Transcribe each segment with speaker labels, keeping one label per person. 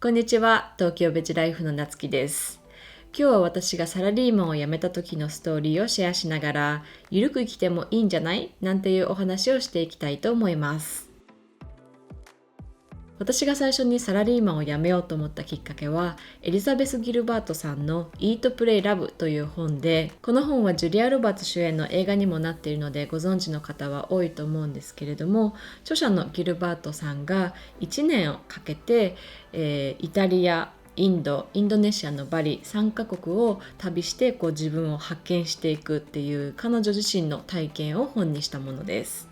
Speaker 1: こんにちは、東京ベジライフのなつきです。今日は私がサラリーマンを辞めた時のストーリーをシェアしながら、ゆるく生きてもいいんじゃないなんていうお話をしていきたいと思います。私が最初にサラリーマンを辞めようと思ったきっかけは、エリザベス・ギルバートさんの Eat, Play, Love という本で、この本はジュリア・ロバーツ主演の映画にもなっているのでご存知の方は多いと思うんですけれども、著者のギルバートさんが1年をかけて、イタリア、インドネシアのバリ3カ国を旅して自分を発見していくっていう彼女自身の体験を本にしたものです。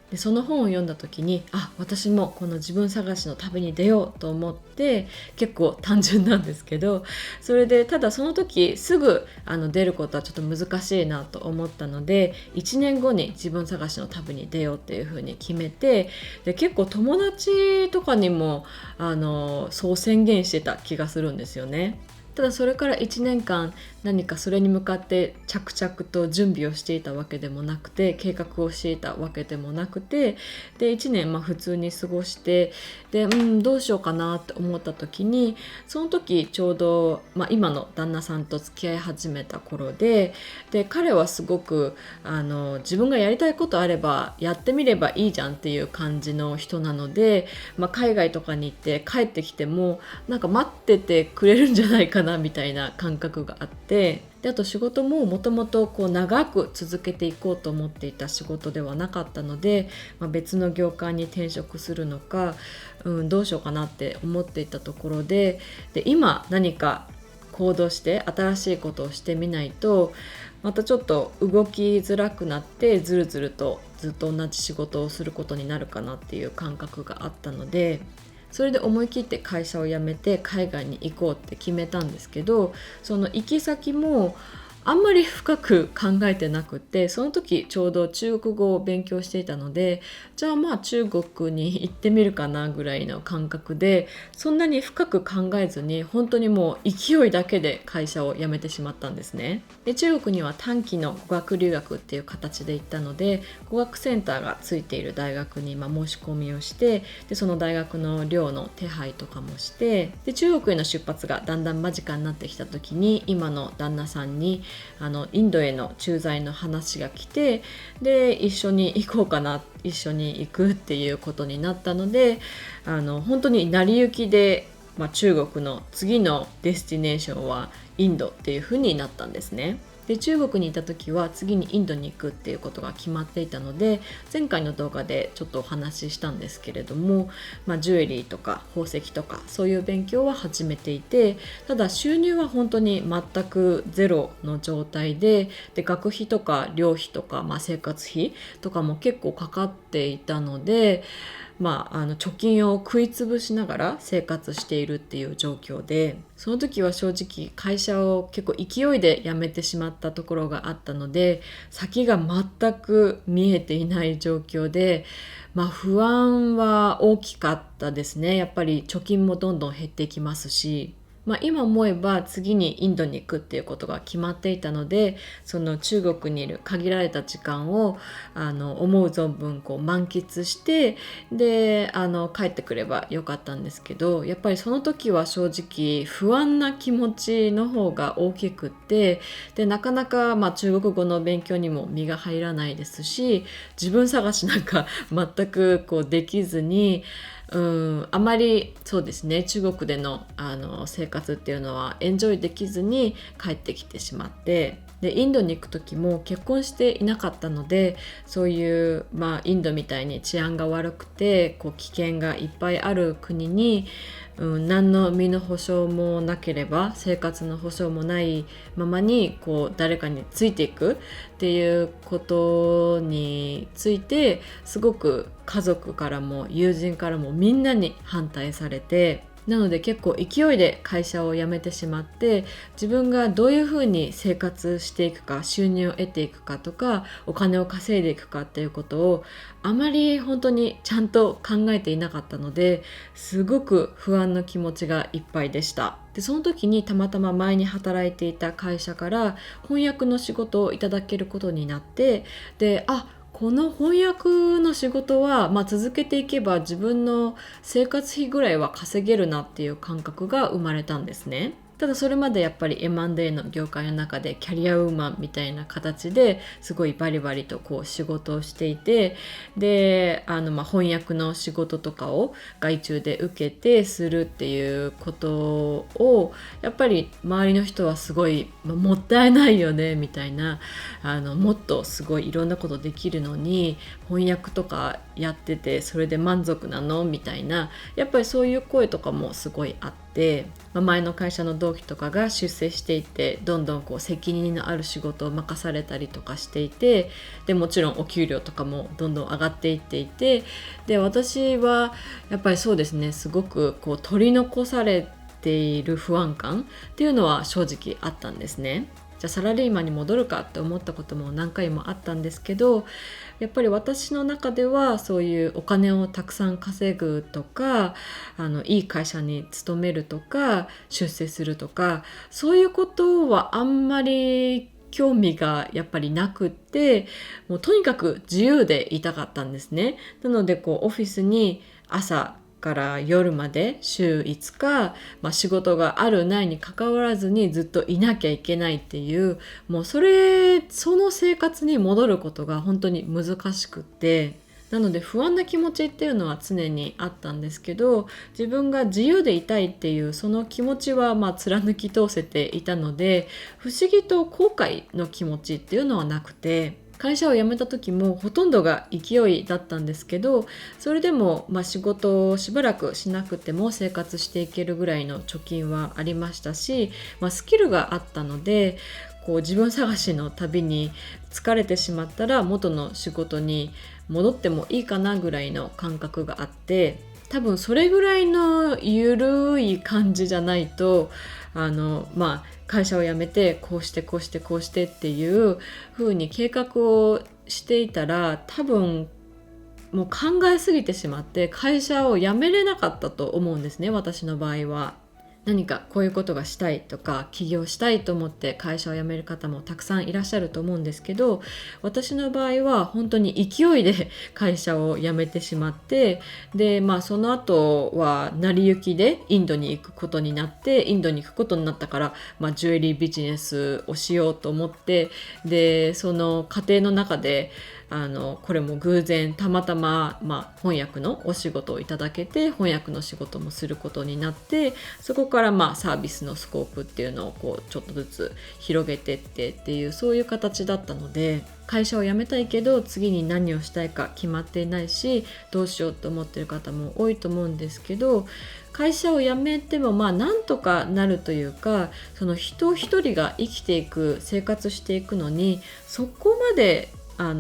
Speaker 1: でその本を読んだ時に私もこの自分探しの旅に出ようと思って、結構単純なんですけど、それでただその時すぐ出ることはちょっと難しいなと思ったので、1年後に自分探しの旅に出ようっていうふうに決めて、で結構友達とかにもそう宣言してた気がするんですよね。ただそれから1年間何かそれに向かって着々と準備をしていたわけでもなくて、計画をしていたわけでもなくて、で1年普通に過ごして、でどうしようかなって思った時に、その時ちょうど、今の旦那さんと付き合い始めた頃で、彼はすごく自分がやりたいことあればやってみればいいじゃんっていう感じの人なので、海外とかに行って帰ってきてもなんか待っててくれるんじゃないかなみたいな感覚があって、であと仕事ももともと長く続けていこうと思っていた仕事ではなかったので、別の業界に転職するのか、どうしようかなって思っていたところで、今何か行動して新しいことをしてみないとまたちょっと動きづらくなって、ずるずるとずっと同じ仕事をすることになるかなっていう感覚があったので、それで思い切って会社を辞めて海外に行こうって決めたんですけど、その行き先もあんまり深く考えてなくて、その時ちょうど中国語を勉強していたので、じゃあ中国に行ってみるかなぐらいの感覚で、そんなに深く考えずに本当にもう勢いだけで会社を辞めてしまったんですね。で中国には短期の語学留学っていう形で行ったので、語学センターがついている大学に申し込みをして、でその大学の寮の手配とかもして、で中国への出発がだんだん間近になってきた時に、今の旦那さんにインドへの駐在の話が来て、で一緒に行こうかな、一緒に行くっていうことになったので、本当に成り行きで、中国の次のデスティネーションはインドっていう風になったんですね。で中国にいた時は次にインドに行くっていうことが決まっていたので、前回の動画でちょっとお話ししたんですけれども、ジュエリーとか宝石とかそういう勉強は始めていて、ただ収入は本当に全くゼロの状態で、学費とか寮費とか、生活費とかも結構かかっていたので、貯金を食いつぶしながら生活しているっていう状況で、その時は正直会社を結構勢いで辞めてしまったところがあったので、先が全く見えていない状況で、不安は大きかったですね。やっぱり貯金もどんどん減っていきますし、今思えば次にインドに行くっていうことが決まっていたので、その中国にいる限られた時間を思う存分満喫して、で帰ってくればよかったんですけど、やっぱりその時は正直不安な気持ちの方が大きくって、でなかなか中国語の勉強にも身が入らないですし、自分探しなんか全くできずに、あまりそうですね、中国での、生活っていうのはエンジョイできずに帰ってきてしまって、でインドに行く時も結婚していなかったので、そういう、インドみたいに治安が悪くて危険がいっぱいある国に、何の身の保証もなければ、生活の保証もないままに誰かについていくっていうことについて、すごく家族からも友人からもみんなに反対されて、なので結構勢いで会社を辞めてしまって、自分がどういうふうに生活していくか、収入を得ていくかとか、お金を稼いでいくかっていうことをあまり本当にちゃんと考えていなかったので、すごく不安の気持ちがいっぱいでした。でその時にたまたま前に働いていた会社から翻訳の仕事をいただけることになって、でこの翻訳の仕事は、続けていけば自分の生活費ぐらいは稼げるなっていう感覚が生まれたんですね。ただそれまでやっぱり M&A の業界の中でキャリアウーマンみたいな形ですごいバリバリとこう仕事をしていて、で翻訳の仕事とかを外注で受けてするっていうことをやっぱり周りの人はすごい、もったいないよねみたいな、もっとすごいいろんなことできるのに翻訳とかやっててそれで満足なのみたいな、やっぱりそういう声とかもすごいあって、前の会社の同期とかが出世していってどんどんこう責任のある仕事を任されたりとかしていて、でもちろんお給料とかもどんどん上がっていっていて、で私はやっぱりそうですね、すごくこう取り残されている不安感っていうのは正直あったんですね。じゃあサラリーマンに戻るかって思ったことも何回もあったんですけど、やっぱり私の中ではそういうお金をたくさん稼ぐとか、いい会社に勤めるとか出世するとか、そういうことはあんまり興味がやっぱりなくって、もうとにかく自由でいたかったんですね。なのでこうオフィスに朝から夜まで週5日、仕事があるないに関わらずにずっといなきゃいけないっていう、もうその生活に戻ることが本当に難しくって、なので不安な気持ちっていうのは常にあったんですけど、自分が自由でいたいっていうその気持ちは貫き通せていたので、不思議と後悔の気持ちっていうのはなくて、会社を辞めた時もほとんどが勢いだったんですけど、それでも仕事をしばらくしなくても生活していけるぐらいの貯金はありましたし、スキルがあったので、こう自分探しの旅に疲れてしまったら元の仕事に戻ってもいいかなぐらいの感覚があって、多分それぐらいのゆるい感じじゃないと会社を辞めてこうしてこうしてこうしてっていう風に計画をしていたら、多分もう考えすぎてしまって会社を辞めれなかったと思うんですね。私の場合は何かこういうことがしたいとか起業したいと思って会社を辞める方もたくさんいらっしゃると思うんですけど、私の場合は本当に勢いで会社を辞めてしまって、でその後は成り行きでインドに行くことになって、インドに行くことになったから、ジュエリービジネスをしようと思って、でその過程の中でこれも偶然たまたま、翻訳のお仕事をいただけて、翻訳の仕事もすることになって、そこからサービスのスコープっていうのをこうちょっとずつ広げてってっていう、そういう形だったので、会社を辞めたいけど次に何をしたいか決まっていないし、どうしようと思ってる方も多いと思うんですけど、会社を辞めてもなんとかなるというか、その人一人が生きていく生活していくのにそこまで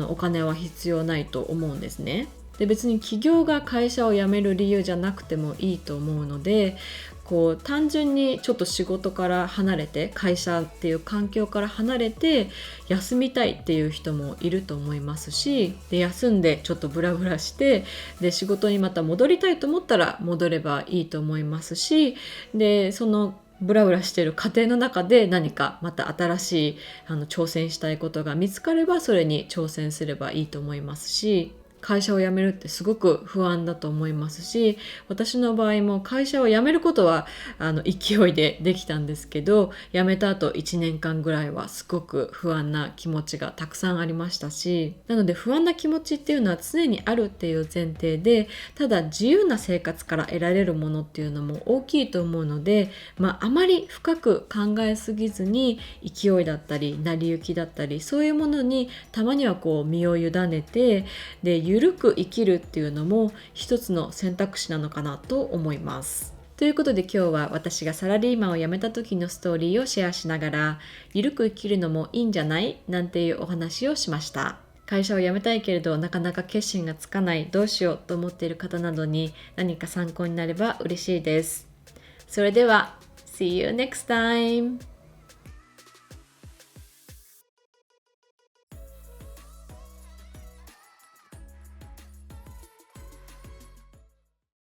Speaker 1: お金は必要ないと思うんですね。で別に企業が会社を辞める理由じゃなくてもいいと思うので、こう単純にちょっと仕事から離れて、会社っていう環境から離れて休みたいっていう人もいると思いますし、で休んでちょっとブラブラして、で仕事にまた戻りたいと思ったら戻ればいいと思いますし、でそのブラブラしている過程の中で何かまた新しい挑戦したいことが見つかればそれに挑戦すればいいと思いますし、会社を辞めるってすごく不安だと思いますし、私の場合も会社を辞めることは勢いでできたんですけど、辞めた後1年間ぐらいはすごく不安な気持ちがたくさんありましたし、なので不安な気持ちっていうのは常にあるっていう前提で、ただ自由な生活から得られるものっていうのも大きいと思うので、あまり深く考えすぎずに勢いだったり成り行きだったり、そういうものにたまにはこう身を委ねて、でゆるく生きるっていうのも一つの選択肢なのかなと思います。ということで今日は私がサラリーマンを辞めた時のストーリーをシェアしながら、ゆるく生きるのもいいんじゃないなんていうお話をしました。会社を辞めたいけれどなかなか決心がつかない、どうしようと思っている方などに何か参考になれば嬉しいです。それでは See you next time!